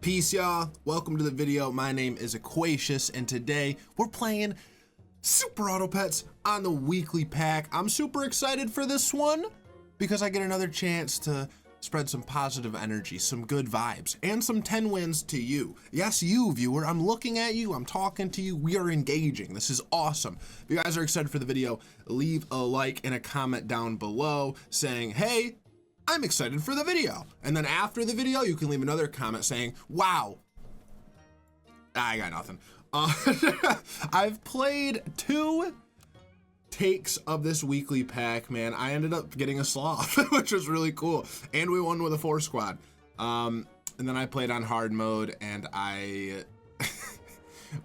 Peace, y'all. Welcome to the video. My name is Aquatius, and today we're playing Superautopets on the weekly pack. I'm super excited for this one because I get another chance to spread some positive energy, some good vibes, and some 10 wins to you. Yes, you, viewer. I'm looking at you. I'm talking to you. We are engaging. This is awesome. If you guys are excited for the video, leave a like and a comment down below saying, hey, I'm excited for the video. And then after the video, you can leave another comment saying, wow. I got nothing. I've played 2 takes of this weekly pack, man. I ended up getting a sloth, which was really cool. And we won with a 4 squad. And then I played on hard mode and I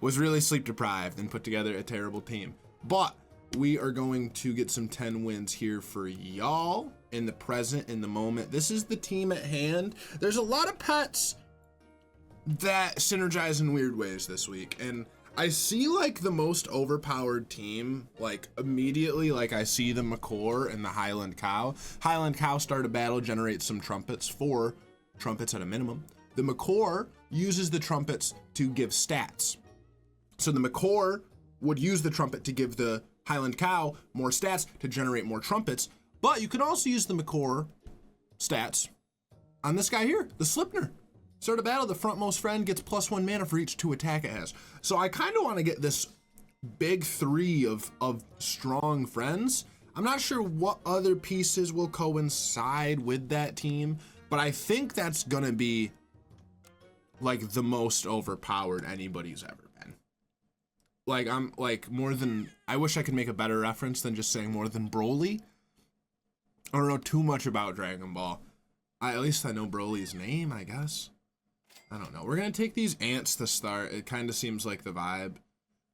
was really sleep deprived and put together a terrible team. But we are going to get some 10 wins here for y'all in the present, in the moment. This is the team at hand. There's a lot of pets that synergize in weird ways this week. And I see like the most overpowered team, like immediately, like I see the McCore and the Highland Cow. Highland Cow start a battle, generate some trumpets, 4 trumpets at a minimum. The McCore uses the trumpets to give stats. So the McCore would use the trumpet to give the Highland Cow more stats to generate more trumpets, but you can also use the McCore stats on this guy here, the Slipner. Start a battle, the frontmost friend gets +1 mana for each 2 attack it has. So I kind of want to get this big 3 of strong friends. I'm not sure what other pieces will coincide with that team, but I think that's gonna be like the most overpowered anybody's ever been. Like, I'm like more than, I wish I could make a better reference than just saying more than Broly. I don't know too much about Dragon Ball. At least I know Broly's name, I guess. I don't know. We're gonna take these ants to start. It kind of seems like the vibe.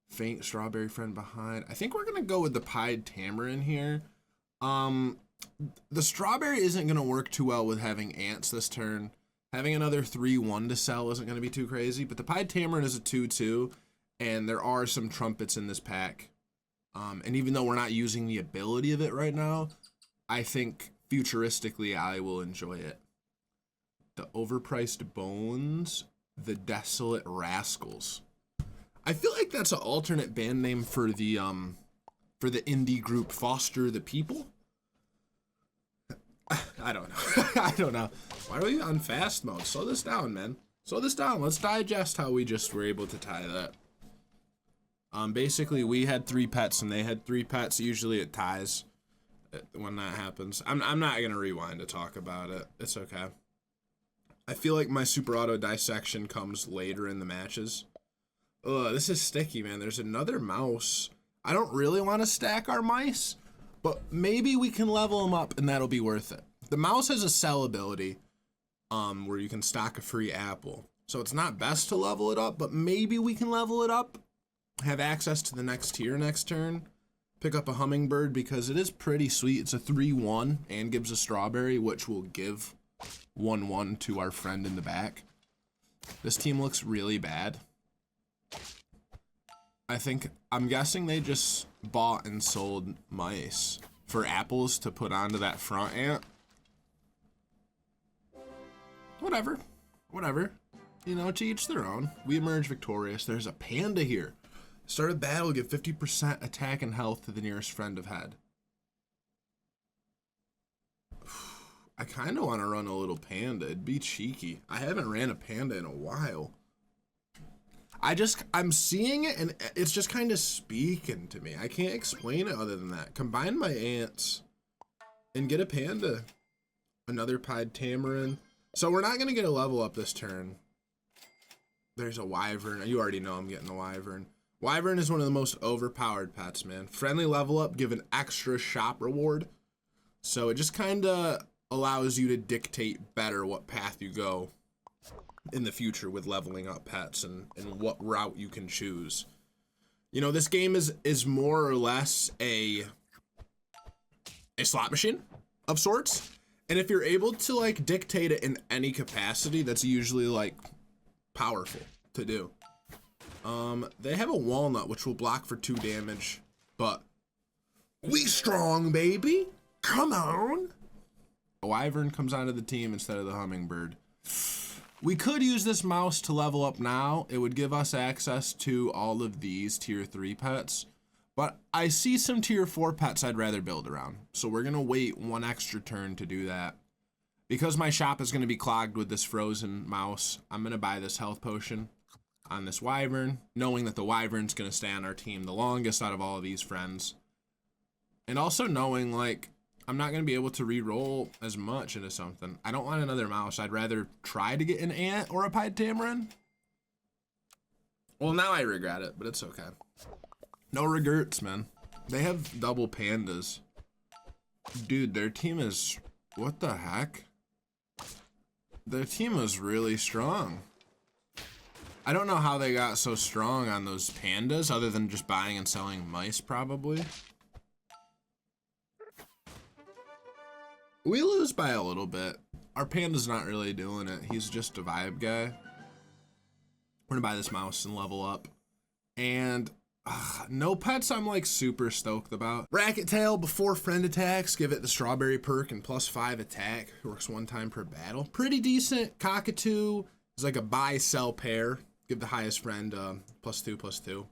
Faint strawberry friend behind. I think we're gonna go with the pied tamarin here. The strawberry isn't gonna work too well with having ants this turn. Having another 3/1 to sell isn't gonna be too crazy, but the pied tamarin is a 2/2. And there are some trumpets in this pack. And even though we're not using the ability of it right now, I think futuristically I will enjoy it. The overpriced bones, the desolate rascals. I feel like that's an alternate band name for the indie group Foster the People. I don't know. I don't know. Why are we on fast mode? Slow this down, man. Slow this down. Let's digest how we just were able to tie that. Basically we had 3 pets and they had 3 pets. Usually it ties when that happens. I'm not gonna rewind to talk about it. It's okay. I feel like my super auto dissection comes later in the matches. Ugh, this is sticky, man. There's another mouse. I don't really want to stack our mice, but maybe we can level them up and that'll be worth it. The mouse has a sell ability where you can stock a free apple. So it's not best to level it up, but maybe we can level it up. Have access to the next tier next turn, pick up a hummingbird because it is pretty sweet. It's a 3/1 and gives a strawberry, which will give 1/1 to our friend in the back. This team looks really bad. I'm guessing they just bought and sold mice for apples to put onto that front ant. Whatever. You know, to each their own. We emerge victorious. There's a panda here. Start a battle, give 50% attack and health to the nearest friend of head. I kind of want to run a little panda. It'd be cheeky. I haven't ran a panda in a while. I'm seeing it and it's just kind of speaking to me. I can't explain it other than that. Combine my ants and get a panda. Another pied tamarin. So we're not going to get a level up this turn. There's a wyvern. You already know I'm getting the wyvern. Wyvern is one of the most overpowered pets, man. Friendly level up, give an extra shop reward. So it just kind of allows you to dictate better what path you go in the future with leveling up pets and what route you can choose. You know, this game is more or less a slot machine of sorts. And if you're able to like dictate it in any capacity, that's usually like powerful to do. They have a walnut, which will block for 2 damage, but we strong, baby. Come on. A wyvern comes onto the team instead of the hummingbird. We could use this mouse to level up now. It would give us access to all of these tier 3 pets. But I see some tier 4 pets I'd rather build around. So we're gonna wait one extra turn to do that. Because my shop is gonna be clogged with this frozen mouse, I'm gonna buy this health potion on this wyvern, knowing that the wyvern's gonna stay on our team the longest out of all of these friends. And also knowing, like, I'm not gonna be able to re-roll as much into something. I don't want another mouse. I'd rather try to get an ant or a pied tamarin. Well, now I regret it, but it's okay. No regrets, man. They have double pandas. Dude, their team is, what the heck? Their team is really strong. I don't know how they got so strong on those pandas other than just buying and selling mice, probably. We lose by a little bit. Our panda's not really doing it. He's just a vibe guy. We're gonna buy this mouse and level up. And no pets I'm like super stoked about. Racket Tail before friend attacks, give it the strawberry perk and +5 attack. Works 1 time per battle. Pretty decent. Cockatoo is like a buy-sell pair. Give the highest friend +2/+2.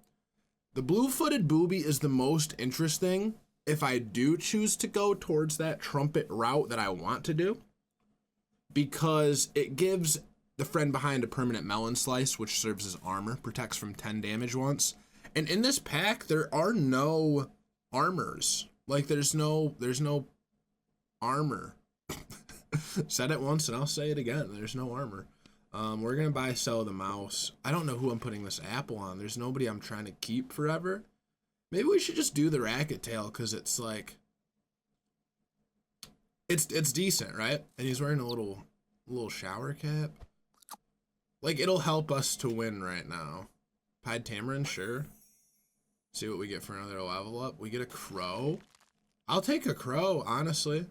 The blue-footed booby is the most interesting if I do choose to go towards that trumpet route that I want to do, because it gives the friend behind a permanent melon slice, which serves as armor, protects from 10 damage once. And in this pack, there are no armors. Like there's no armor. Said it once and I'll say it again. There's no armor. We're gonna buy sell the mouse. I don't know who I'm putting this apple on. There's nobody I'm trying to keep forever. Maybe we should just do the racket tail because it's like it's decent, right? And he's wearing a little shower cap. Like it'll help us to win right now. Pied tamarin, sure. See what we get for another level up. We get a crow. I'll take a crow, honestly.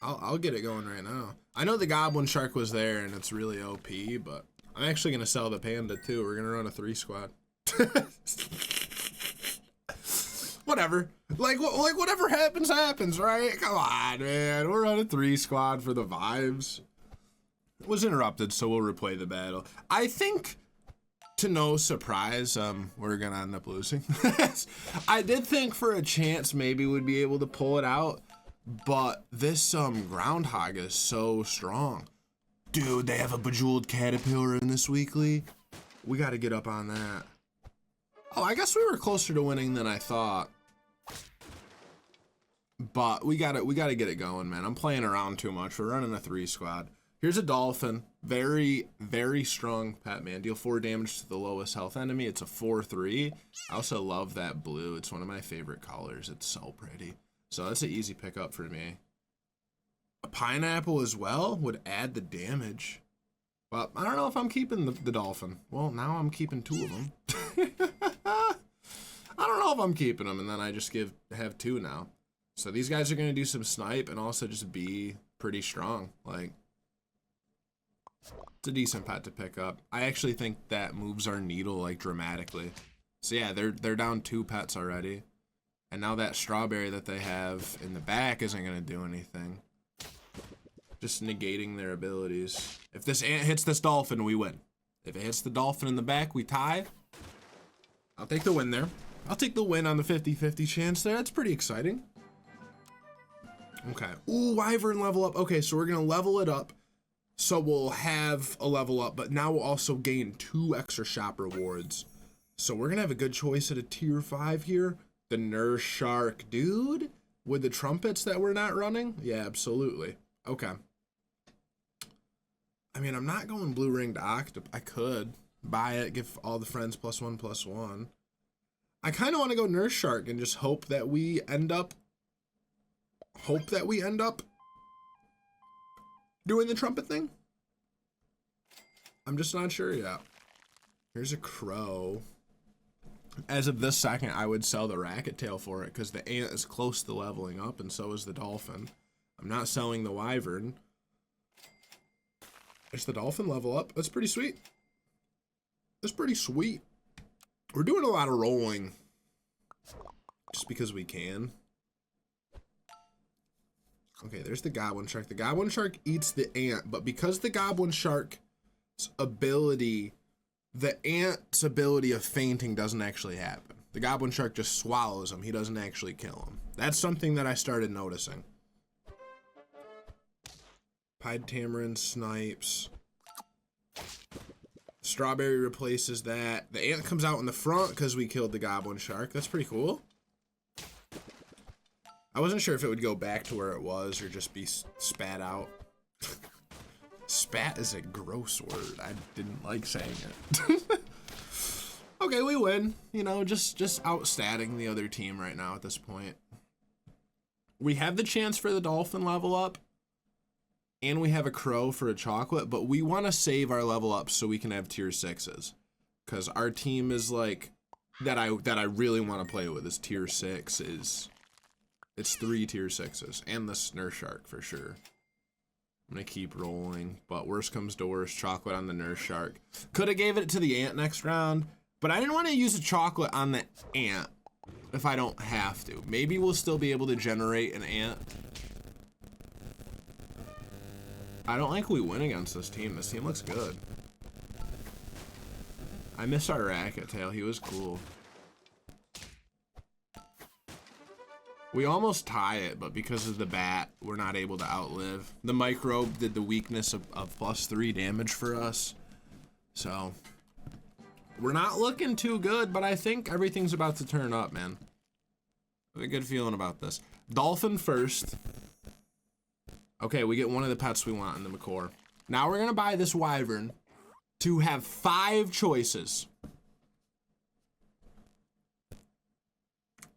I'll get it going right now. I know the goblin shark was there and it's really OP, but I'm actually gonna sell the panda too. We're gonna run a 3 squad. Whatever. Like whatever happens, happens, right? Come on, man. We're on a 3 squad for the vibes. It was interrupted, so we'll replay the battle. I think, to no surprise, we're gonna end up losing. I did think for a chance maybe we'd be able to pull it out, but this groundhog is so strong. Dude, they have a bejeweled caterpillar in this weekly. We gotta get up on that. Oh, I guess we were closer to winning than I thought. But we gotta get it going, man. I'm playing around too much. We're running a 3 squad. Here's a dolphin. Very, very strong pet, man. Deal 4 damage to the lowest health enemy. It's a 4/3. I also love that blue. It's one of my favorite colors. It's so pretty. So that's an easy pickup for me. A pineapple as well would add the damage. Well, I don't know if I'm keeping the dolphin. Well, now I'm keeping 2 of them. I don't know if I'm keeping them, and then I just have 2 now. So these guys are going to do some snipe and also just be pretty strong. Like, it's a decent pet to pick up. I actually think that moves our needle like dramatically. So yeah, they're down 2 pets already. And now that strawberry that they have in the back isn't going to do anything. Just negating their abilities. If this ant hits this dolphin, we win. If it hits the dolphin in the back, we tie. I'll take the win there. I'll take the win on the 50-50 chance there. That's pretty exciting. Okay. Ooh, wyvern level up. Okay, so we're going to level it up. So we'll have a level up, but now we'll also gain 2 extra shop rewards. So we're going to have a good choice at a tier 5 here. The nurse shark, dude. With the trumpets that we're not running? Yeah, absolutely. Okay. I mean, I'm not going blue ringed octopus. I could buy it, give all the friends +1/+1. I kind of want to go nurse shark and just hope that we end up doing the trumpet thing. I'm just not sure yet. Here's a crow. As of this second, I would sell the racket tail for it because the ant is close to leveling up and so is the dolphin. I'm not selling the wyvern. Is the dolphin level up? That's pretty sweet. That's pretty sweet. We're doing a lot of rolling just because we can. Okay, there's the goblin shark. The goblin shark eats the ant, but because the goblin shark's ability, the ant's ability of fainting doesn't actually happen. The goblin shark just swallows him. He doesn't actually kill him. That's something that I started noticing. Pied tamarind snipes. Strawberry replaces that. The ant comes out in the front because we killed the goblin shark. That's pretty cool. I wasn't sure if it would go back to where it was or just be spat out. Spat is a gross word. I didn't like saying it. Okay, we win. You know, just outstatting the other team right now at this point. We have the chance for the dolphin level up. And we have a crow for a chocolate, but we want to save our level up so we can have tier 6s. Because our team is like, that I really want to play with is tier 6 is, it's 3 tier 6s. And the nurse shark for sure. I'm going to keep rolling, but worst comes to worst, chocolate on the nurse shark. Could have gave it to the ant next round, but I didn't want to use a chocolate on the ant if I don't have to. Maybe we'll still be able to generate an ant. I don't think we win against this team. This team looks good. I miss our racket tail. He was cool. We almost tie it, but because of the bat, we're not able to outlive. The microbe did the weakness of +3 damage for us. So, we're not looking too good, but I think everything's about to turn up, man. I have a good feeling about this. Dolphin first. Okay, we get one of the pets we want in the McCore. Now we're gonna buy this wyvern to have 5 choices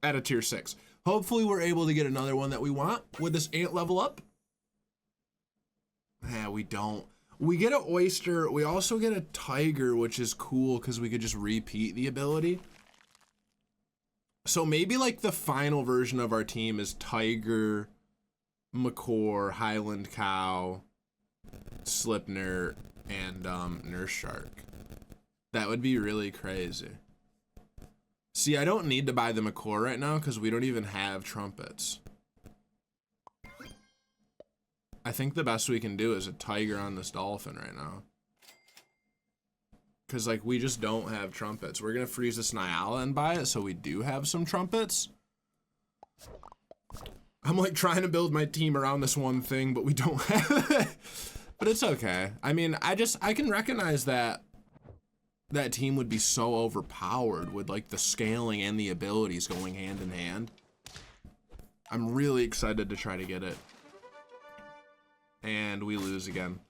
at a tier 6. Hopefully we're able to get another one that we want with this ant level up. Yeah, we don't. We get an oyster. We also get a tiger, which is cool because we could just repeat the ability. So maybe like the final version of our team is tiger, McCore, Highland Cow, Slipner, and Nurse Shark. That would be really crazy. See, I don't need to buy the McCore right now because we don't even have trumpets. I think the best we can do is a tiger on this dolphin right now. Because, like, we just don't have trumpets. We're going to freeze this Nyala and buy it so we do have some trumpets. I'm like trying to build my team around this one thing, but we don't have it. But it's okay. I mean, I can recognize that that team would be so overpowered with like the scaling and the abilities going hand in hand. I'm really excited to try to get it. And we lose again.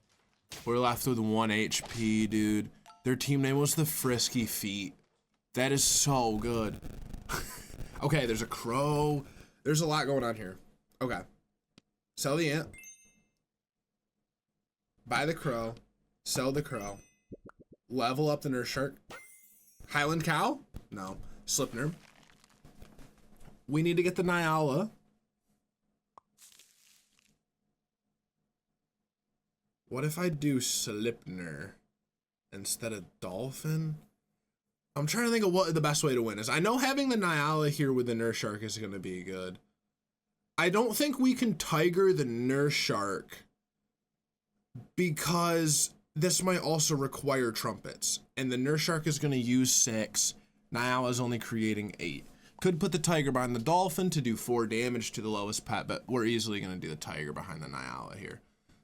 We're left with 1 HP, dude. Their team name was the Frisky Feet. That is so good. Okay, there's a crow. There's a lot going on here. Okay. Sell the ant. Buy the crow. Sell the crow. Level up the nurse shark. Highland Cow? No. Slipner. We need to get the Nyala. What if I do Slipner instead of Dolphin? I'm trying to think of what the best way to win is. I know having the Nyala here with the nurse shark is going to be good. I don't think we can tiger the nurse shark because this might also require trumpets. And the nurse shark is going to use 6. Nyala is only creating 8. Could put the tiger behind the dolphin to do 4 damage to the lowest pet, but we're easily going to do the tiger behind the Nyala here.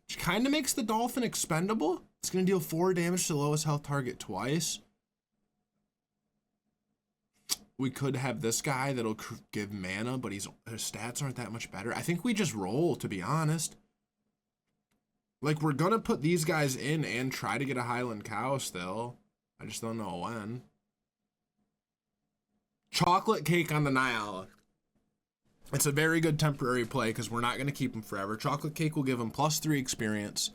Which kind of makes the dolphin expendable. It's going to deal 4 damage to the lowest health target twice. We could have this guy that'll give mana, but his stats aren't that much better. I think we just roll, to be honest. Like, we're going to put these guys in and try to get a Highland Cow still. I just don't know when. Chocolate cake on the Nyala. It's a very good temporary play because we're not going to keep him forever. Chocolate cake will give him +3 experience,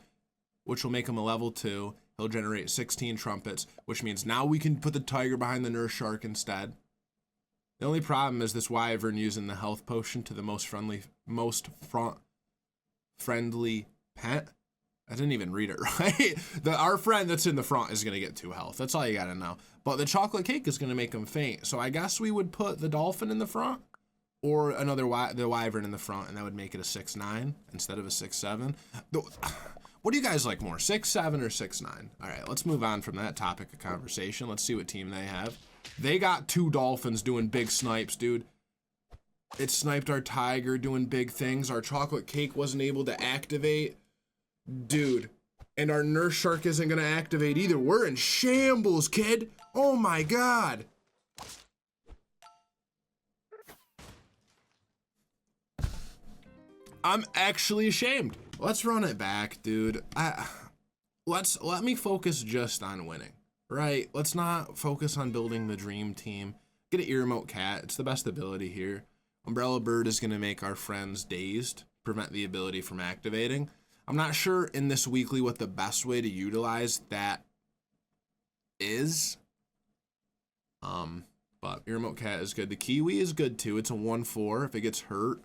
which will make him a level 2. He'll generate 16 trumpets, which means now we can put the tiger behind the nurse shark instead. The only problem is this wyvern using the health potion to the most friendly pet. I didn't even read it right. Our friend that's in the front is going to get 2 health. That's all you got to know. But the chocolate cake is going to make him faint. So I guess we would put the dolphin in the front. or another the wyvern in the front, and that would make it a 6-9 instead of a 6-7. What do you guys like more, 6-7 or 6-9? All right, let's move on from that topic of conversation. Let's see what team they have. They got 2 dolphins doing big snipes, dude. It sniped our tiger doing big things. Our chocolate cake wasn't able to activate. Dude, and our nurse shark isn't gonna activate either. We're in shambles, kid. Oh my God. I'm actually ashamed. Let's run it back, dude. Let me focus just on winning, right? Let's not focus on building the dream team. Get an ear remote cat. It's the best ability here. Umbrella bird is gonna make our friends dazed, prevent the ability from activating. I'm not sure in this weekly what the best way to utilize that is. But ear remote cat is good. The kiwi is good too. It's a 1/4. If it gets hurt,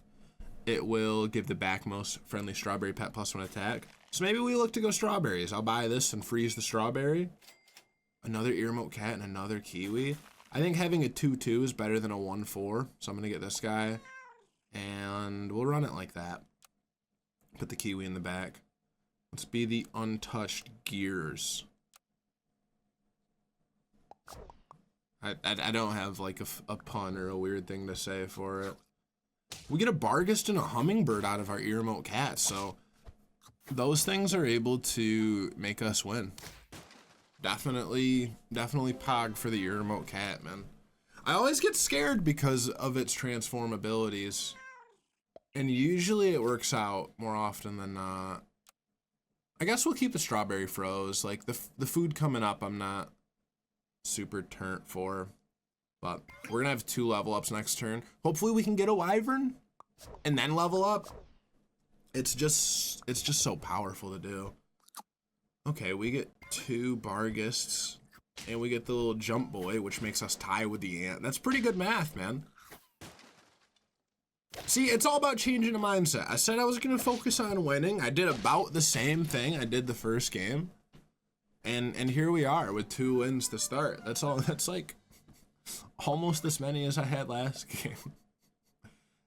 it will give the backmost friendly strawberry pet +1 attack. So maybe we look to go strawberries. I'll buy this and freeze the strawberry. Another ear remote cat and another kiwi. I think having a 2/2 is better than a 1/4. So I'm gonna get this guy and we'll run it like that. Put the kiwi in the back. Let's be the untouched gears. I don't have like a pun or a weird thing to say for it. We get a Bargist and a hummingbird out of our ear remote cat, so those things are able to make us win. Definitely pog for the ear remote cat, man. I always get scared because of its transform abilities, and usually it works out more often than not. I guess we'll keep the strawberry froze. Like the food coming up, I'm not super turnt for. But we're gonna have 2 level ups next turn. Hopefully we can get a wyvern and then level up. It's just so powerful to do. Okay, we get 2 Bargists and we get the little jump boy, which makes us tie with the ant. That's pretty good math, man. See, it's all about changing the mindset. I said I was gonna focus on winning. I did about the same thing I did the first game. And here we are with 2 wins to start. That's all. That's like almost as many as I had last game.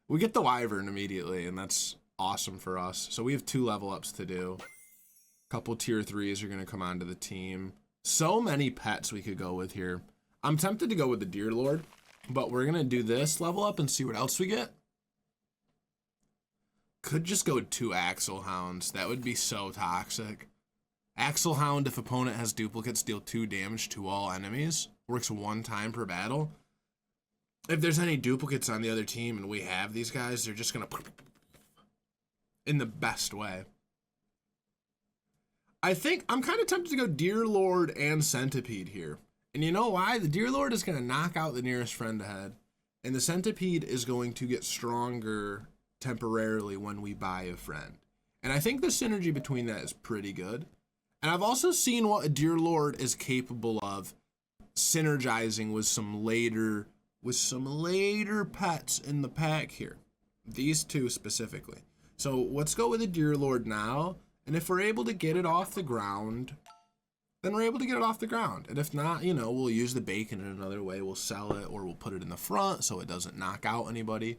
We get the wyvern immediately, and that's awesome for us. So we have 2 level ups to do. A couple tier 3s are gonna come onto the team. So many pets we could go with here. I'm tempted to go with the Deer Lord, but we're gonna do this level up and see what else we get. Could just go 2 Axle Hounds. That would be so toxic. Axle Hound, if opponent has duplicates, deal 2 damage to all enemies. Works 1 time per battle. If there's any duplicates on the other team and we have these guys, they're just gonna in the best way. I think I'm kind of tempted to go Deer Lord and Centipede here. And you know why? The Deer Lord is gonna knock out the nearest friend ahead, and the Centipede is going to get stronger temporarily when we buy a friend. And I think the synergy between that is pretty good. And I've also seen what a Deer Lord is capable of synergizing with some later pets in the pack here. These 2 specifically. So let's go with a Deer Lord now. And if we're able to get it off the ground, then we're able to get it off the ground. And if not, you know, we'll use the bacon in another way. We'll sell it or we'll put it in the front so it doesn't knock out anybody.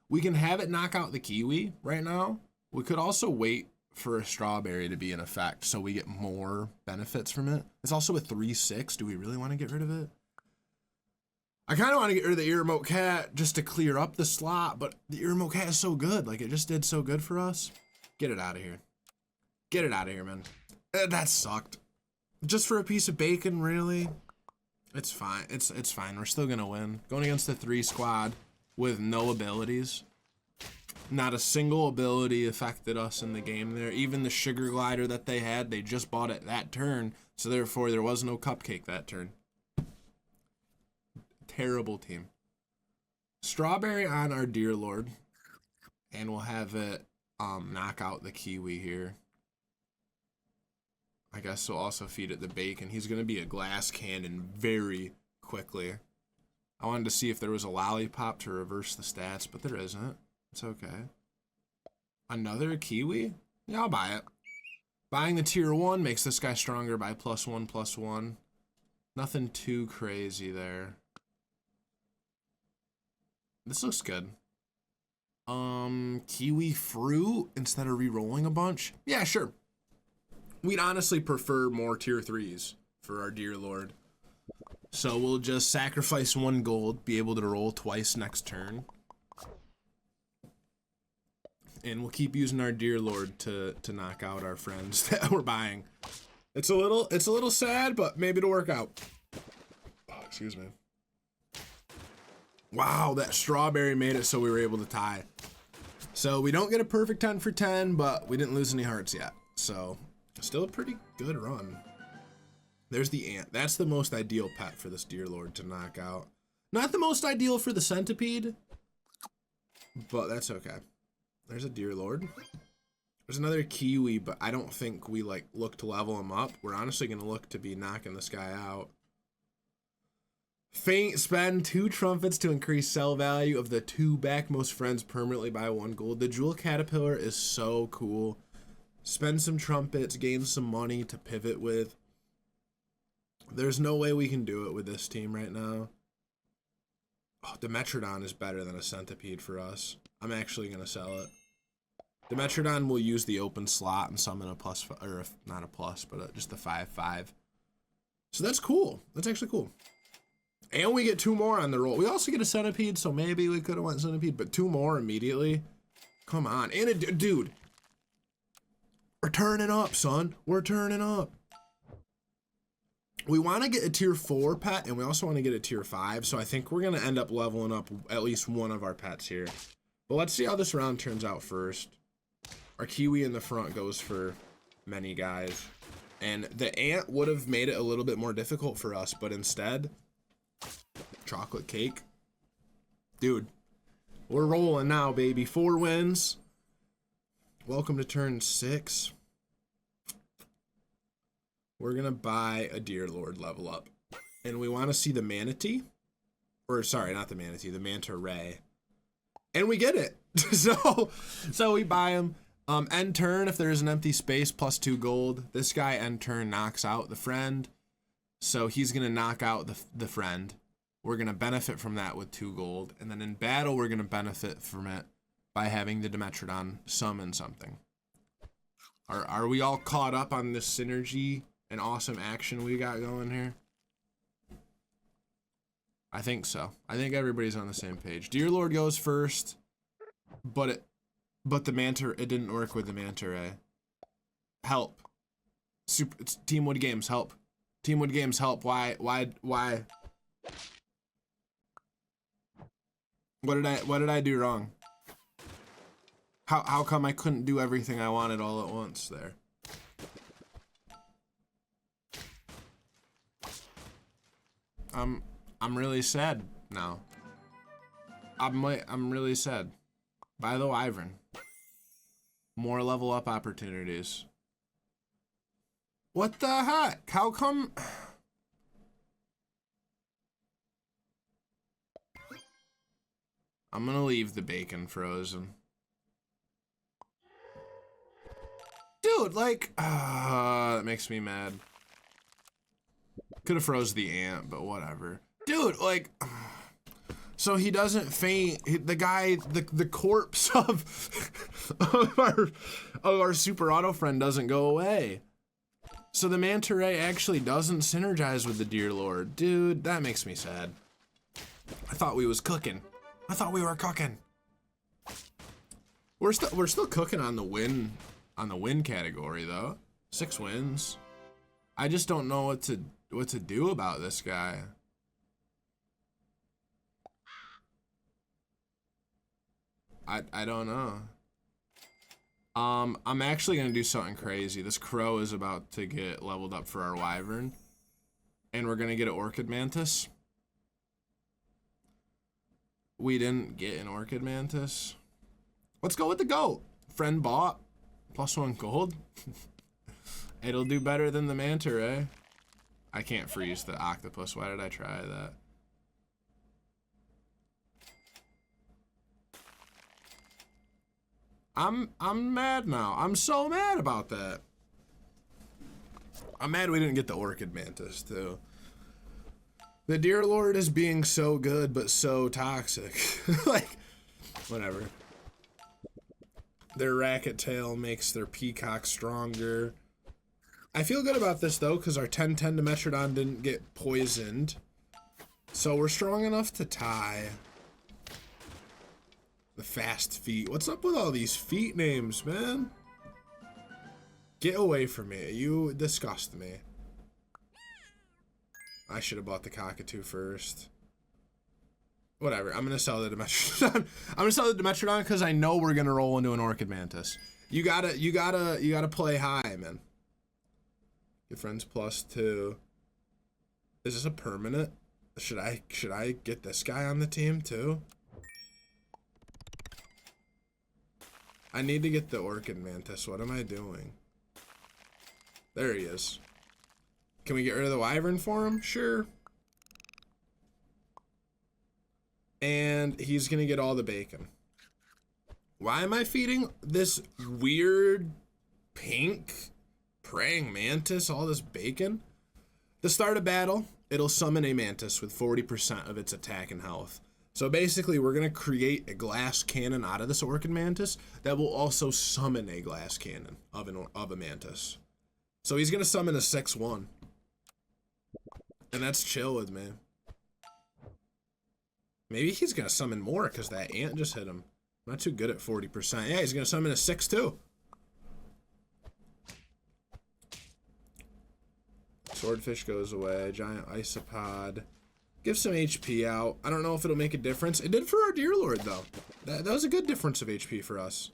We can have it knock out the kiwi right now. We could also wait for a strawberry to be in effect so we get more benefits from it. It's also a 3/6. Do we really want to get rid of it? I kind of want to get rid of the ear remote cat just to clear up the slot, but the ear remote cat is so good. Like, it just did so good for us. Get it out of here. Get it out of here, man. That sucked. Just for a piece of bacon, really? It's fine. It's fine. We're still gonna win. Going against the 3 squad with no abilities. Not a single ability affected us in the game there. Even the sugar glider that they had, they just bought it that turn, so therefore there was no cupcake that turn. Terrible team. Strawberry on our Deer Lord, and we'll have it knock out the kiwi here. I guess we'll also feed it the bacon. He's gonna be a glass cannon very quickly. I wanted to see if there was a lollipop to reverse the stats, but there isn't. It's okay. Another kiwi? Yeah, I'll buy it. Buying the tier 1 makes this guy stronger by +1/+1. Nothing too crazy there. This looks good. Kiwi fruit instead of re-rolling a bunch? Yeah, sure. We'd honestly prefer more tier 3s for our dear lord. So we'll just sacrifice 1 gold, be able to roll twice next turn. And we'll keep using our dear lord to knock out our friends that we're buying. It's a little sad, but maybe it'll work out. Oh, excuse me. Wow, that strawberry made it so we were able to tie. So we don't get a perfect 10 for 10, but we didn't lose any hearts yet. So still a pretty good run. There's the ant. That's the most ideal pet for this dear lord to knock out. Not the most ideal for the centipede, but that's okay. There's a dear lord. There's another kiwi, but I don't think we like look to level him up. We're honestly gonna look to be knocking this guy out. Faint, spend 2 trumpets to increase sell value of the 2 backmost friends permanently by 1 gold. The jewel caterpillar is so cool. Spend some trumpets, gain some money to pivot with. There's no way we can do it with this team right now. Oh, Dimetrodon is better than a centipede for us. I'm actually gonna sell it. Dimetrodon will use the open slot and summon a plus, or not a plus, but just a 5/5. So that's cool. That's actually cool. And we get 2 more on the roll. We also get a centipede, so maybe we could have went centipede, but 2 more immediately. Come on. And a dude. We're turning up, son. We're turning up. We want to get a tier 4 pet, and we also want to get a tier 5, so I think we're going to end up leveling up at least one of our pets here. But let's see how this round turns out first. Our kiwi in the front goes for many guys. And the ant would have made it a little bit more difficult for us, but instead, chocolate cake. Dude, we're rolling now, baby. 4 wins. Welcome to turn 6. We're going to buy a dear lord level up. And we want to see the manatee. Or, sorry, not the manatee, the manta ray. And we get it. So we buy him. End turn, if there's an empty space, plus 2 gold. This guy, end turn, knocks out the friend. So he's going to knock out the friend. We're going to benefit from that with 2 gold. And then in battle, we're going to benefit from it by having the Dimetrodon summon something. Are we all caught up on this synergy and awesome action we got going here? I think so. I think everybody's on the same page. Dear Lord goes first, but the manta, it didn't work with the manta ray. Help. It's Teamwood Games, help. Teamwood Games, help. Why? What did I do wrong? How come I couldn't do everything I wanted all at once there? I'm really sad now. I'm really sad. Buy the wyvern. More level up opportunities. What the heck? How come? I'm gonna leave the bacon frozen. Dude, like, that makes me mad. Could have froze the ant, but whatever. Dude, like, so he doesn't faint. The guy, the corpse of our super auto friend doesn't go away. So the manta ray actually doesn't synergize with the dear lord. Dude, that makes me sad. I thought we was cooking. I thought we were cooking. We're still cooking on the win category though. 6 wins. I just don't know what to do about this guy. I don't know. I'm actually gonna do something crazy. This crow is about to get leveled up for our wyvern, and we're gonna get an orchid mantis. We didn't get an orchid mantis. Let's go with the goat. Friend bought. +1 gold. It'll do better than the manta ray. I can't freeze the octopus. Why did I try that? I'm mad now. I'm so mad about that. I'm mad we didn't get the orchid mantis too. The dear lord is being so good but so toxic. Like, whatever. Their racket tail makes their peacock stronger. I feel good about this though, because our 10-10 Dimetrodon didn't get poisoned. So we're strong enough to tie. The fast feet. What's up with all these feet names, man? Get away from me. You disgust me. I should have bought the cockatoo first. Whatever. I'm gonna sell the Dimetrodon. I'm gonna sell the Dimetrodon because I know we're gonna roll into an Orchid Mantis. You gotta play high, man. Your friends +2. Is this a permanent? Should I get this guy on the team too? I need to get the Orchid Mantis. What am I doing? There he is. Can we get rid of the Wyvern for him? Sure. And he's gonna get all the bacon. Why am I feeding this weird pink praying mantis all this bacon? To start a battle, it'll summon a mantis with 40% of its attack and health. So basically, we're gonna create a glass cannon out of this Orchid Mantis that will also summon a glass cannon of a mantis. So he's gonna summon a 6-1. And that's chill with me. Maybe he's gonna summon more because that ant just hit him. I'm not too good at 40%. Yeah, he's gonna summon a 6-2. Swordfish goes away. Giant isopod. Give some HP out. I don't know if it'll make a difference. It did for our Deer Lord though. That was a good difference of HP for us.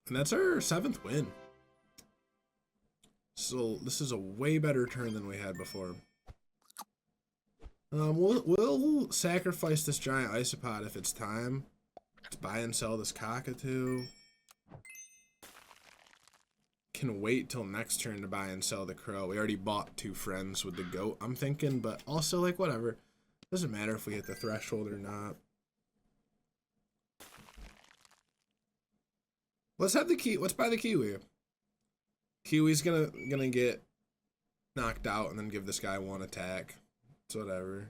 And that's our 7th win. So this is a way better turn than we had before. We'll sacrifice this giant isopod if it's time. Let's buy and sell this cockatoo. Can wait till next turn to buy and sell the crow. We already bought 2 friends with the goat, I'm thinking, but also like whatever. Doesn't matter if we hit the threshold or not. Let's have the key. Let's buy the kiwi. Kiwi's gonna get knocked out and then give this guy 1 attack. It's whatever.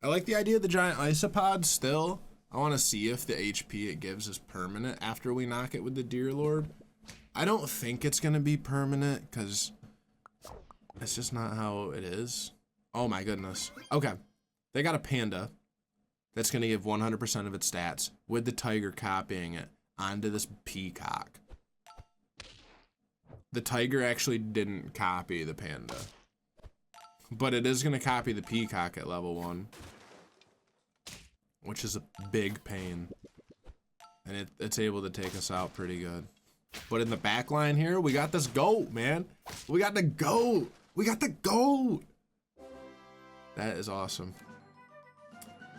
I like the idea of the giant isopod still. I want to see if the HP it gives is permanent after we knock it with the Deer Lord. I don't think it's gonna be permanent because it's just not how it is. Oh my goodness. Okay, they got a panda that's gonna give 100% of its stats with the tiger copying it onto this peacock. The tiger actually didn't copy the panda, but it is gonna copy the peacock at level 1, which is a big pain, and it's able to take us out pretty good. But in the back line here, we got this goat, man. We got the goat. We got the goat. That is awesome.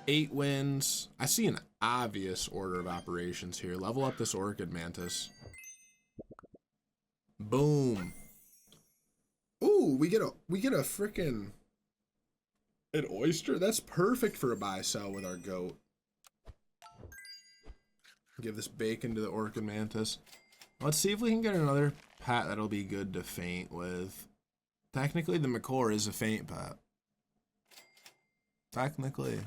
8 wins. I see an obvious order of operations here. Level up this Orchid Mantis. Boom. Ooh, we get a freaking an oyster. That's perfect for a buy sell with our goat. Give this bacon to the Orchid Mantis. Let's see if we can get another pet that'll be good to faint with. Technically, the Macaw is a faint pet. Technically.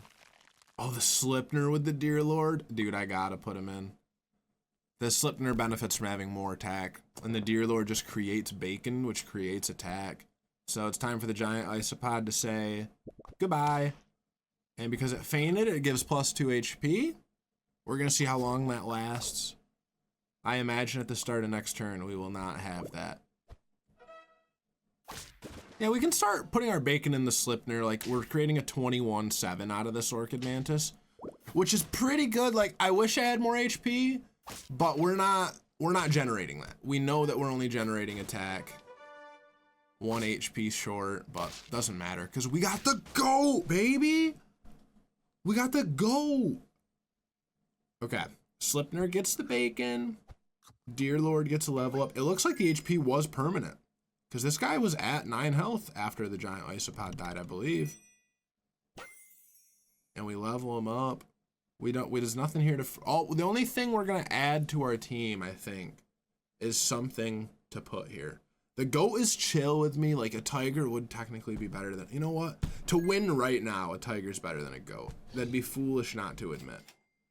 Oh, the Slipner with the Deer Lord. Dude, I gotta put him in. The Slipner benefits from having more attack. And the Deer Lord just creates bacon, which creates attack. So it's time for the giant isopod to say goodbye. And because it fainted, it gives +2 HP. We're gonna see how long that lasts. I imagine at the start of next turn, we will not have that. Yeah, we can start putting our bacon in the Slipner. Like, we're creating a 21-7 out of this Orchid Mantis, which is pretty good. Like, I wish I had more HP, but we're not generating that. We know that we're only generating attack. 1 HP short, but doesn't matter because we got the goat, baby. We got the goat. Okay, Slipner gets the bacon. Deer Lord gets a level up. It looks like the HP was permanent because this guy was at 9 health after the giant isopod died, I believe. And we level him up. There's nothing here to. The only thing we're gonna add to our team, I think, is something to put here. The goat is chill with me. Like a tiger would technically be better than. You know what? To win right now, a tiger's better than a goat. That'd be foolish not to admit.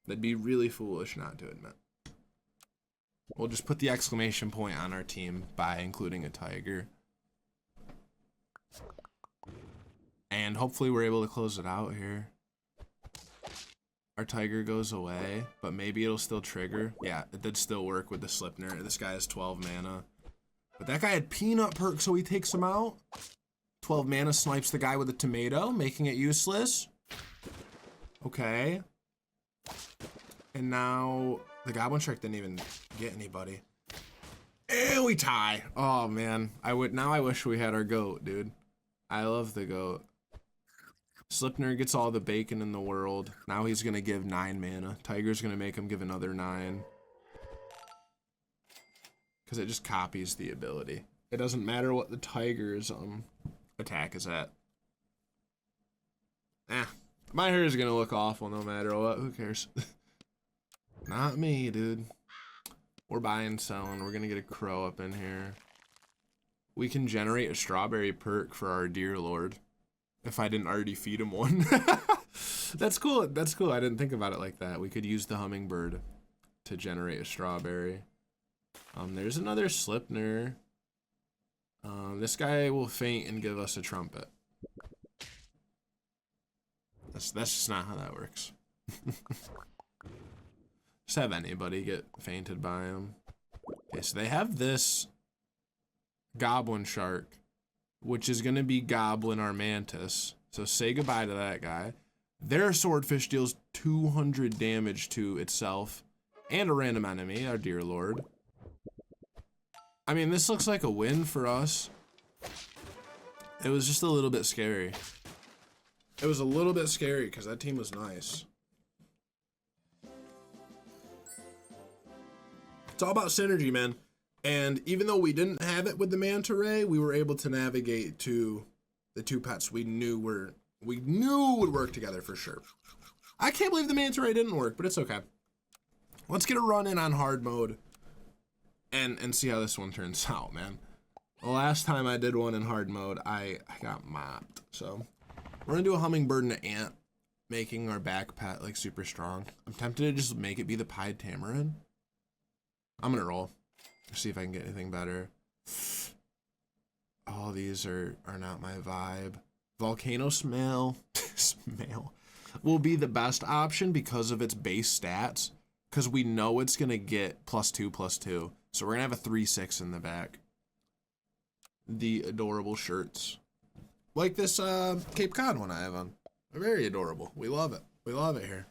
That'd be really foolish not to admit. We'll just put the exclamation point on our team by including a tiger. And hopefully we're able to close it out here. Our tiger goes away, but maybe it'll still trigger. Yeah, it did still work with the Slipner. This guy has 12 mana. But that guy had peanut perk, so he takes him out. 12 mana snipes the guy with a tomato, making it useless. Okay. And now the Goblin Shark didn't even get anybody. And we tie. Oh man, now I wish we had our goat, dude. I love the goat. Slipner gets all the bacon in the world. Now he's gonna give 9 mana. Tiger's gonna make him give another 9. Because it just copies the ability. It doesn't matter what the tiger's attack is at. My hair is gonna look awful no matter what. Who cares? Not me, dude. We're buying, selling. We're gonna get a crow up in here. We can generate a strawberry perk for our dear lord. If I didn't already feed him one. That's cool. That's cool. I didn't think about it like that. We could use the hummingbird to generate a strawberry. There's another Slipner. This guy will faint and give us a trumpet. That's just not how that works. Just have anybody get fainted by him. Okay, so they have this Goblin Shark, which is gonna be Goblin Armantis. So say goodbye to that guy. Their Swordfish deals 200 damage to itself and a random enemy, our dear lord. I mean, this looks like a win for us. It was just a little bit scary. It was a little bit scary because that team was nice. It's all about synergy, man. And even though we didn't have it with the manta ray, we were able to navigate to the 2 pets we knew would work together for sure. I can't believe the manta ray didn't work, but it's okay. Let's get a run in on hard mode and see how this one turns out, man. The last time I did one in hard mode, I got mopped. So we're gonna do a hummingbird and an ant, making our back pet like super strong. I'm tempted to just make it be the pied tamarin. I'm gonna roll. See if I can get anything better. All these are not my vibe. Volcano Smell will be the best option because of its base stats. Because we know it's gonna get +2/+2. So we're gonna have a 3/6 in the back. The adorable shirts. Like this Cape Cod one I have on. They're very adorable. We love it. We love it here.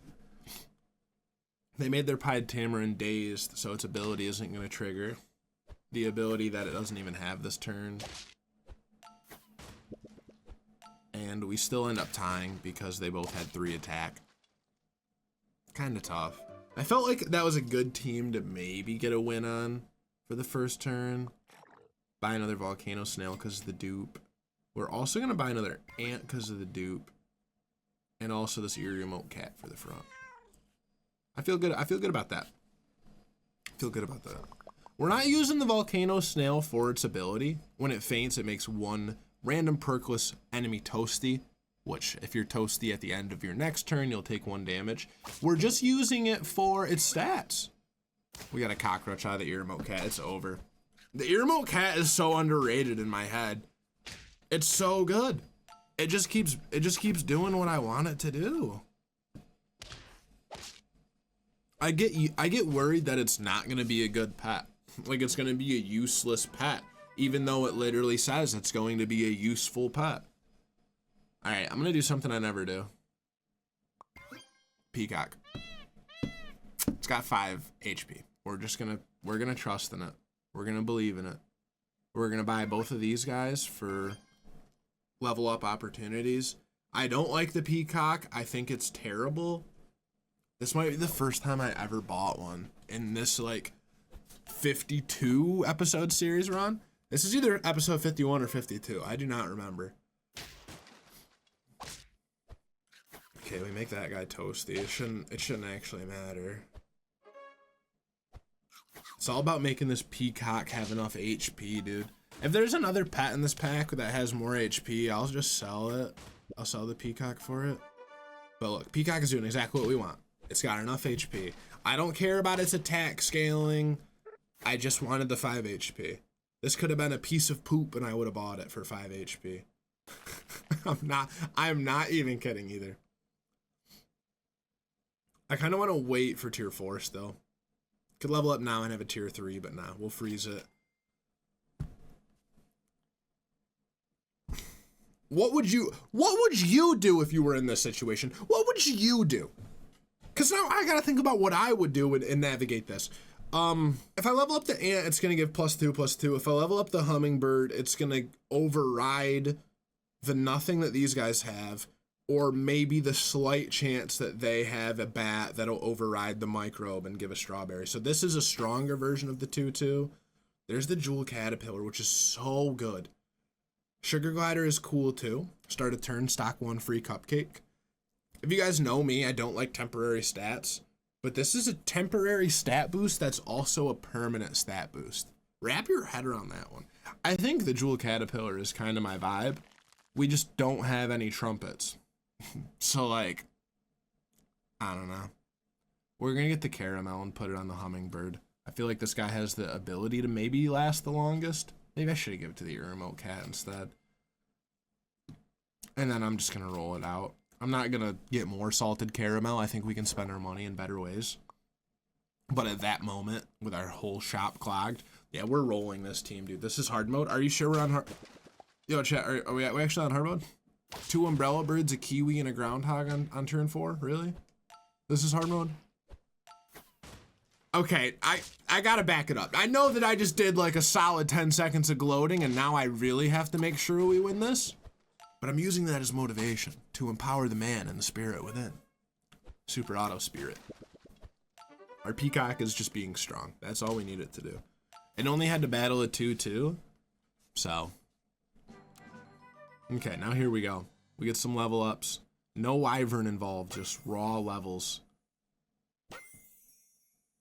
They made their Pied Tamarin dazed, so its ability isn't going to trigger. The ability that it doesn't even have this turn. And we still end up tying because they both had 3 attack. Kind of tough. I felt like that was a good team to maybe get a win on for the first turn. Buy another Volcano Snail because of the dupe. We're also going to buy another Ant because of the dupe. And also this Eerie Remote Cat for the front. I feel good about that. We're not using the Volcano Snail for its ability. When it faints, it makes 1 random perkless enemy toasty, which if you're toasty at the end of your next turn, you'll take 1 damage. We're just using it for its stats. We got a cockroach out of the Eerie Remote Cat. It's over. The Eerie Remote Cat is so underrated in my head. It's so good. It just keeps doing what I want it to do. I get worried that it's not gonna be a good pet. Like it's gonna be a useless pet, even though it literally says it's going to be a useful pet. All right, I'm gonna do something I never do. Peacock. It's got 5 HP. We're gonna trust in it. We're gonna believe in it. We're gonna buy both of these guys for level up opportunities. I don't like the Peacock. I think it's terrible. This might be the first time I ever bought one in this like 52 episode series we're on. This is either episode 51 or 52. I do not remember. Okay, we make that guy toasty. It shouldn't actually matter. It's all about making this Peacock have enough HP, dude. If there's another pet in this pack that has more HP, I'll just sell it. I'll sell the Peacock for it. But look, Peacock is doing exactly what we want. It's got enough HP. I don't care about its attack scaling. I just wanted the 5 HP. This could have been a piece of poop and I would have bought it for 5 HP. I'm not even kidding either. I kind of want to wait for tier 4 still. Could level up now and have a tier 3, but nah, we'll freeze it. What would you do if you were in this situation? What would you do? Because now I gotta think about what I would do and navigate this. If I level up the ant, it's gonna give +2/+2. If I level up the hummingbird, it's gonna override the nothing that these guys have, or maybe the slight chance that they have a bat that'll override the microbe and give a strawberry. So this is a stronger version of the 2/2. There's the jewel caterpillar, which is so good. Sugar glider is cool too. Start a turn, stock 1 free cupcake. If you guys know me, I don't like temporary stats, but this is a temporary stat boost that's also a permanent stat boost. Wrap your head around that one. I think the jewel caterpillar is kind of my vibe. We just don't have any trumpets. So like, I don't know. We're gonna get the caramel and put it on the hummingbird. I feel like this guy has the ability to maybe last the longest. Maybe I should give it to the remote cat instead. And then I'm just gonna roll it out. I'm not gonna get more salted caramel. I think we can spend our money in better ways. But at that moment, with our whole shop clogged, yeah, we're rolling this team, dude. This is hard mode. Are you sure we're on hard? Yo, chat, are we actually on hard mode? 2 umbrella birds, a kiwi, and a groundhog on turn 4? Really? This is hard mode? Okay, I gotta back it up. I know that I just did like a solid 10 seconds of gloating, and now I really have to make sure we win this. But I'm using that as motivation to empower the man and the spirit within. Super auto spirit. Our peacock is just being strong. That's all we need it to do. It only had to battle a 2/2. So. Okay, now here we go. We get some level ups. No wyvern involved, just raw levels.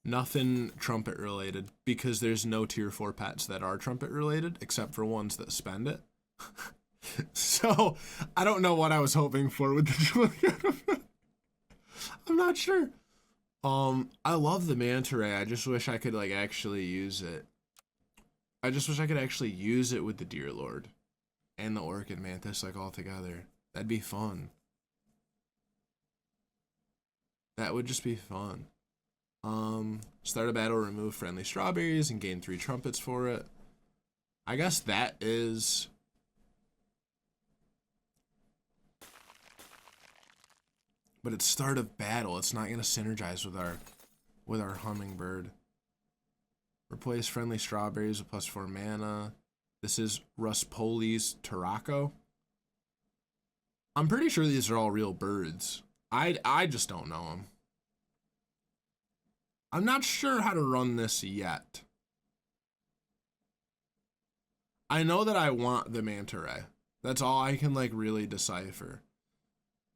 Nothing trumpet related, because there's no tier 4 pets that are trumpet related, except for ones that spend it. So, I don't know what I was hoping for with the I'm not sure. I love the manta ray. I just wish I could like actually use it. I just wish I could actually use it with the deer lord and the orchid mantis like all together. That'd be fun. That would just be fun. Start a battle, remove friendly strawberries, and gain 3 trumpets for it. I guess that is... But it's start of battle. It's not going to synergize with our hummingbird. Replace friendly strawberries with +4 mana. This is Ruspoli's Tarako. I'm pretty sure these are all real birds. I just don't know them. I'm not sure how to run this yet. I know that I want the manta ray. That's all I can like really decipher.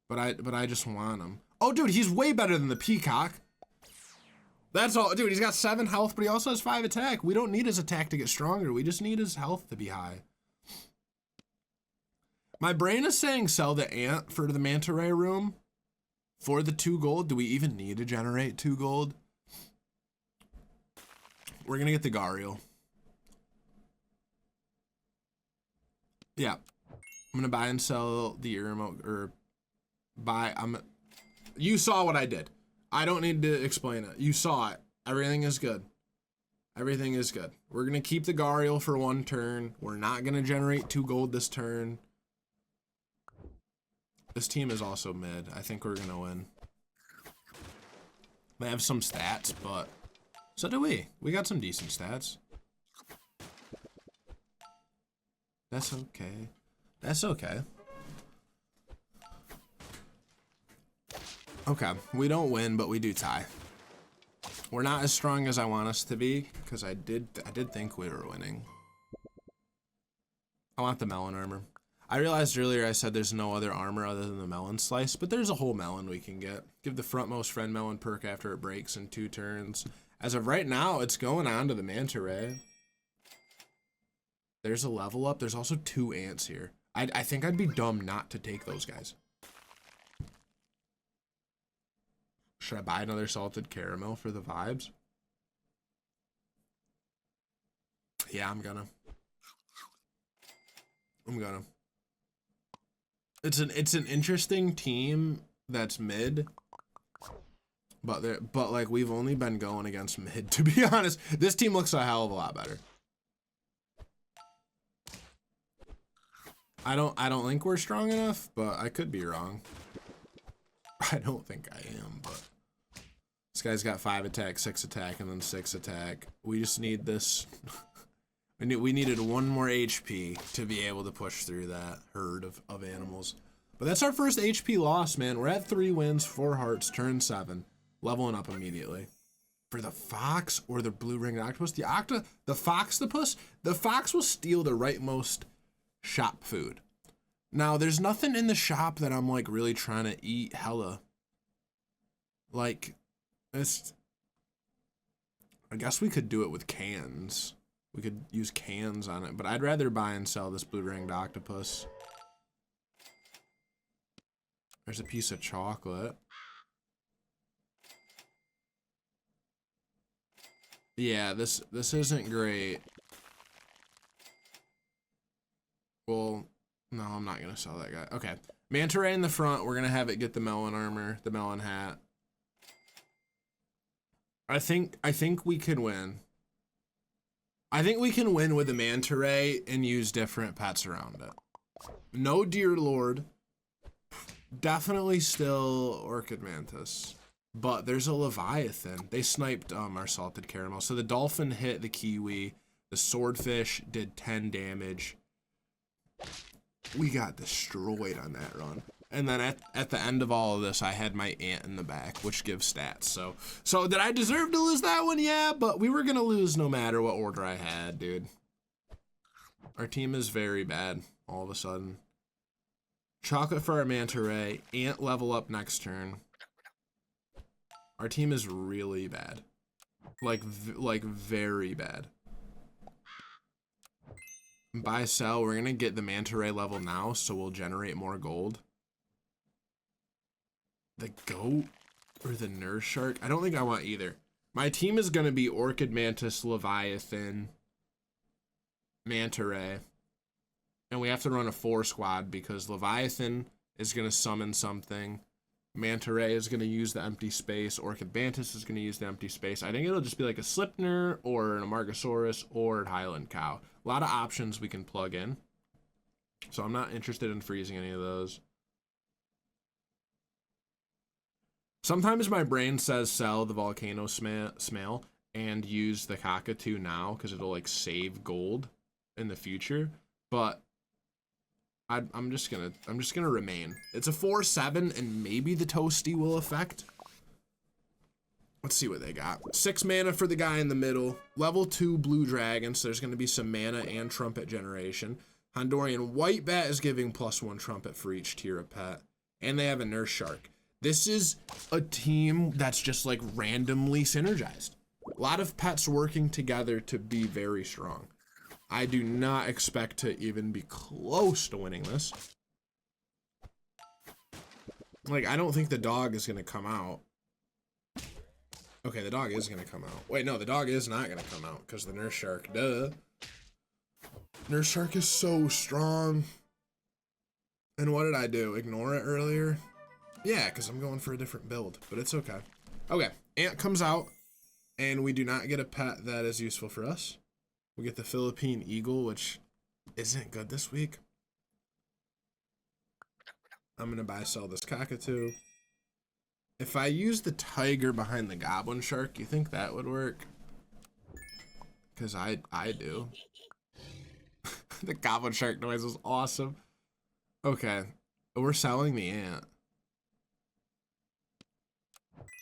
But I just want him. Oh, dude, he's way better than the peacock. That's all, dude. He's got 7 health, but he also has 5 attack. We don't need his attack to get stronger. We just need his health to be high. My brain is saying sell the ant for the manta ray room for the 2 gold. Do we even need to generate 2 gold? We're gonna get the Gariel. Yeah, I'm gonna buy and sell the remote, or buy. You saw what I did. I don't need to explain it. You saw it. Everything is good. Everything is good. We're gonna keep the Gariel for 1 turn. We're not gonna generate 2 gold this turn. This team is also mid. I think we're gonna win. They have some stats, but so do we. We got some decent stats. That's okay. That's okay. Okay, we don't win, but we do tie. We're not as strong as I want us to be, because I did think we were winning. I want the melon armor. I realized earlier I said there's no other armor other than the melon slice, but there's a whole melon we can get. Give the frontmost friend melon perk after it breaks in 2 turns. As of right now, it's going on to the manta ray. There's a level up. There's also 2 ants here. I think I'd be dumb not to take those guys. Should I buy another salted caramel for the vibes? Yeah, I'm gonna. It's an interesting team that's mid, but like we've only been going against mid, to be honest. This team looks a hell of a lot better. I don't think we're strong enough, but I could be wrong. I don't think I am, but this guy's got 5 attack, 6 attack, and then 6 attack. We just need this. We needed 1 more HP to be able to push through that herd of animals. But that's our first HP loss, man. We're at 3 wins, 4 hearts, turn 7, leveling up immediately. For the fox or the blue ringed octopus, the foxtopus, the fox will steal the rightmost shop food. Now, there's nothing in the shop that I'm like really trying to eat hella. Like, it's, I guess we could do it with cans. We could use cans on it, but I'd rather buy and sell this blue ringed octopus. There's a piece of chocolate. Yeah, this isn't great. Well, no, I'm not gonna sell that guy. Okay, manta ray in the front. We're gonna have it get the melon armor, the melon hat. I think we can win. I think we can win with the manta ray and use different pets around it. No deer lord. Definitely still orchid mantis. But there's a leviathan. They sniped our salted caramel. So the dolphin hit the kiwi. The swordfish did 10 damage. We got destroyed on that run. And then at the end of all of this, I had my ant in the back, which gives stats. So did I deserve to lose that one? Yeah, but we were gonna lose no matter what order I had, dude. Our team is very bad all of a sudden. Chocolate for our manta ray. Ant level up next turn. Our team is really bad. Like very bad. Buy, sell. We're gonna get the manta ray level now, so we'll generate more gold. The goat or the nurse shark? I don't think I want either. My team is gonna be orchid mantis, leviathan, manta ray. And we have to run a 4 squad because leviathan is gonna summon something. Manta ray is gonna use the empty space. Orchid mantis is gonna use the empty space. I think it'll just be like a Slipner or an Amargasaurus or a Highland cow. A lot of options we can plug in. So I'm not interested in freezing any of those. Sometimes my brain says sell the volcano smell and use the cockatoo now because it'll like save gold in the future. But I'm just gonna remain. It's a 4/7 and maybe the toasty will affect. Let's see what they got. 6 mana for the guy in the middle. Level 2 blue dragon, so there's gonna be some mana and trumpet generation. Honduran white bat is giving +1 trumpet for each tier of pet. And they have a nurse shark. This is a team that's just like randomly synergized. A lot of pets working together to be very strong. I do not expect to even be close to winning this. Like, I don't think the dog is gonna come out. Okay, the dog is gonna come out. Wait, no, the dog is not gonna come out because the nurse shark, duh. Nurse shark is so strong. And what did I do? Ignore it earlier? Yeah, because I'm going for a different build, but it's okay. Okay, ant comes out, and we do not get a pet that is useful for us. We get the Philippine eagle, which isn't good this week. I'm going to buy, sell this cockatoo. If I use the tiger behind the goblin shark, you think that would work? Because I do. The goblin shark noise was awesome. Okay, we're selling the ant.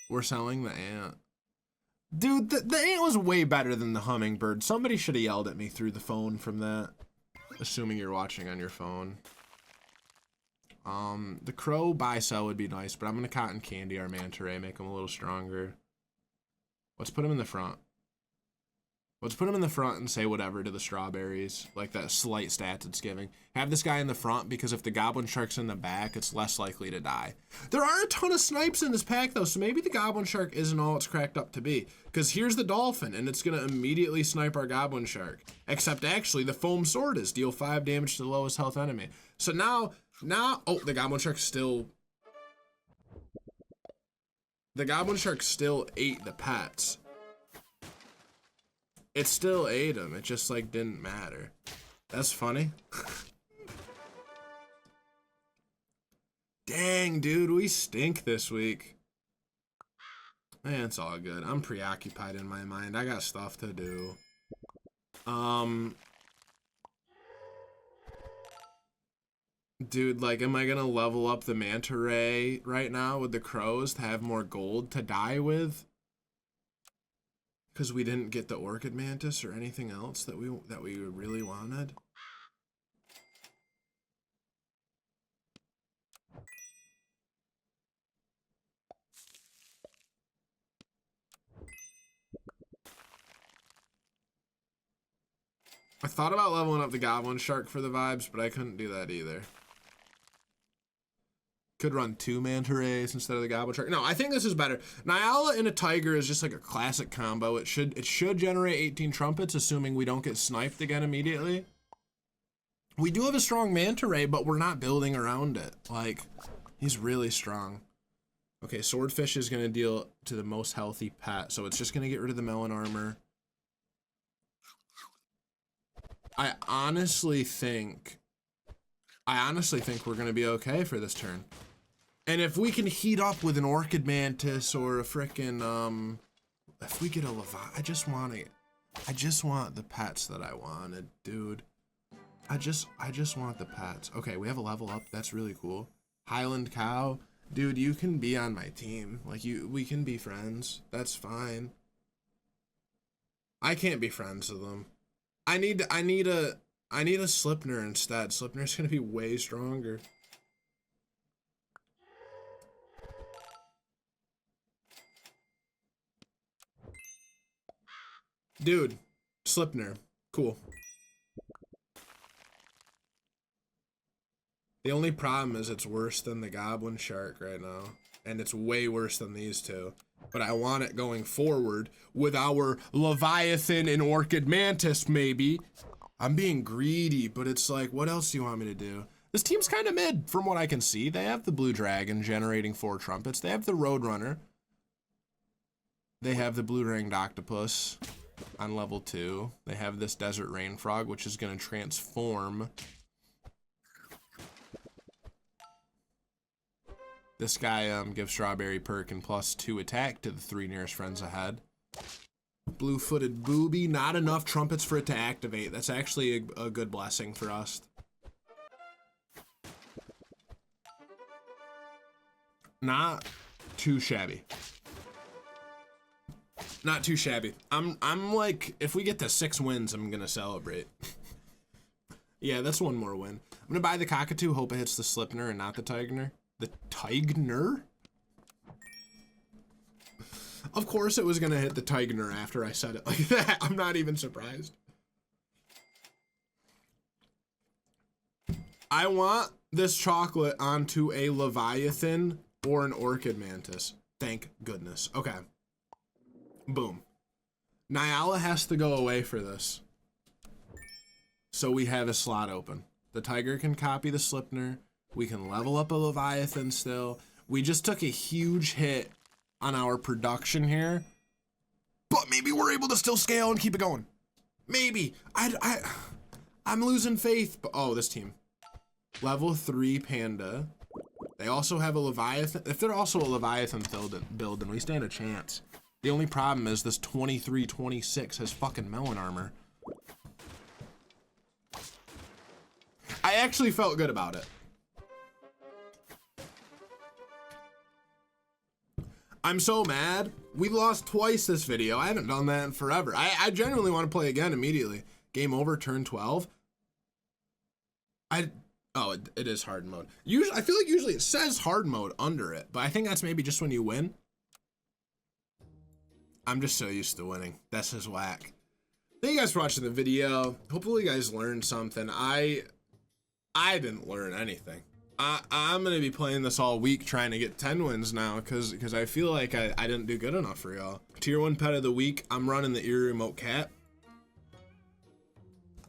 We're selling the ant. Dude, the ant was way better than the hummingbird. Somebody should have yelled at me through the phone from that. Assuming you're watching on your phone. The crow buy sell would be nice, but I'm gonna cotton candy our manta ray, make him a little stronger. Let's put him in the front. Let's put him in the front and say whatever to the strawberries, like that slight stats it's giving. Have this guy in the front because if the goblin shark's in the back, it's less likely to die. There are a ton of snipes in this pack though, so maybe the goblin shark isn't all it's cracked up to be. Because here's the dolphin, and it's gonna immediately snipe our goblin shark. Except actually, the foam sword is deal 5 damage to the lowest health enemy. So now, oh, the goblin shark still. The goblin shark still ate the pets. It still ate him. It just like didn't matter. That's funny. Dang, dude, we stink this week. Man, it's all good. I'm preoccupied in my mind. I got stuff to do. Dude, like, am I gonna level up the manta ray right now with the crows to have more gold to die with? Because we didn't get the orchid mantis or anything else that we really wanted. I thought about leveling up the goblin shark for the vibes, but I couldn't do that either. Could run 2 manta rays instead of the goblin shark. No, I think this is better. Nyala and a tiger is just like a classic combo. It should generate 18 trumpets, assuming we don't get sniped again immediately. We do have a strong manta ray, but we're not building around it. Like, he's really strong. Okay, swordfish is gonna deal to the most healthy pet, so it's just gonna get rid of the melon armor. I honestly think we're gonna be okay for this turn. And if we can heat up with an orchid mantis or a frickin' if we get a levi, I just want the pets that I wanted, dude. I just want the pets. Okay, we have a level up. That's really cool. Highland cow, dude. You can be on my team. Like we can be friends. That's fine. I can't be friends with them. I need a Slipner instead. Slipner's gonna be way stronger. Dude, Slipner, cool. The only problem is it's worse than the goblin shark right now, and it's way worse than these two. But I want it going forward with our Leviathan and Orchid Mantis, maybe. I'm being greedy, but it's like, what else do you want me to do? This team's kind of mid from what I can see. They have the Blue Dragon generating 4 trumpets. They have the Roadrunner. They have the Blue Ringed Octopus on level 2. They have this Desert Rain Frog, which is going to transform. This guy gives Strawberry Perk and +2 attack to the 3 nearest friends ahead. Blue-footed booby, not enough trumpets for it to activate. That's actually a good blessing for us. Not too shabby. Not too shabby. I'm like, if we get to 6 wins, I'm gonna celebrate. Yeah, that's 1 more win. I'm gonna buy the Cockatoo, hope it hits the Slipner and not the Tigner. The Tigner? Of course it was gonna hit the Tigner after I said it like that. I'm not even surprised. I want this chocolate onto a Leviathan or an Orchid Mantis. Thank goodness. Okay. Boom. Nyala has to go away for this. So we have a slot open. The Tiger can copy the Slipner. We can level up a Leviathan still. We just took a huge hit on our production here. But maybe we're able to still scale and keep it going. Maybe. I'm losing faith. But, oh, this team. Level 3 Panda. They also have a Leviathan. If they're also a Leviathan build, then we stand a chance. The only problem is this 23-26 has fucking melon armor. I actually felt good about it. I'm so mad. We lost twice this video. I haven't done that in forever. I genuinely want to play again immediately. Game over, turn 12. Oh, it is hard mode. Usually, I feel like usually it says hard mode under it, but I think that's maybe just when you win. I'm just so used to winning. That's just whack. Thank you guys for watching the video. Hopefully you guys learned something. I didn't learn anything. I'm gonna be playing this all week trying to get 10 wins now because I feel like I didn't do good enough for y'all. Tier 1 pet of the week, I'm running the ear remote cat.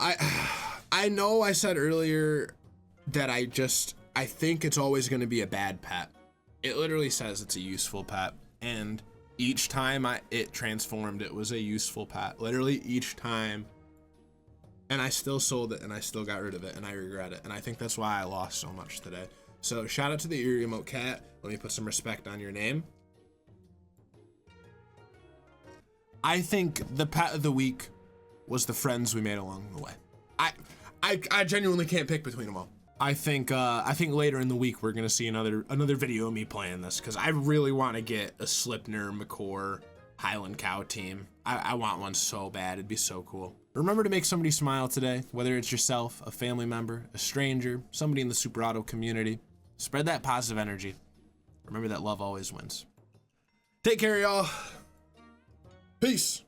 I know I said earlier that I think it's always gonna be a bad pet. It literally says it's a useful pet, and each time it transformed, it was a useful pet. Literally each time. And I still sold it, and I still got rid of it, and I regret it. And I think that's why I lost so much today. So shout out to the ear remote cat. Let me put some respect on your name. I think the pet of the week was the friends we made along the way. I genuinely can't pick between them all. I think later in the week we're gonna see another video of me playing this, because I really want to get a Slipner, McCore, Highland Cow team. I want one so bad. It'd be so cool. Remember to make somebody smile today, whether it's yourself, a family member, a stranger, somebody in the Super Auto community. Spread that positive energy. Remember that love always wins. Take care, y'all. Peace.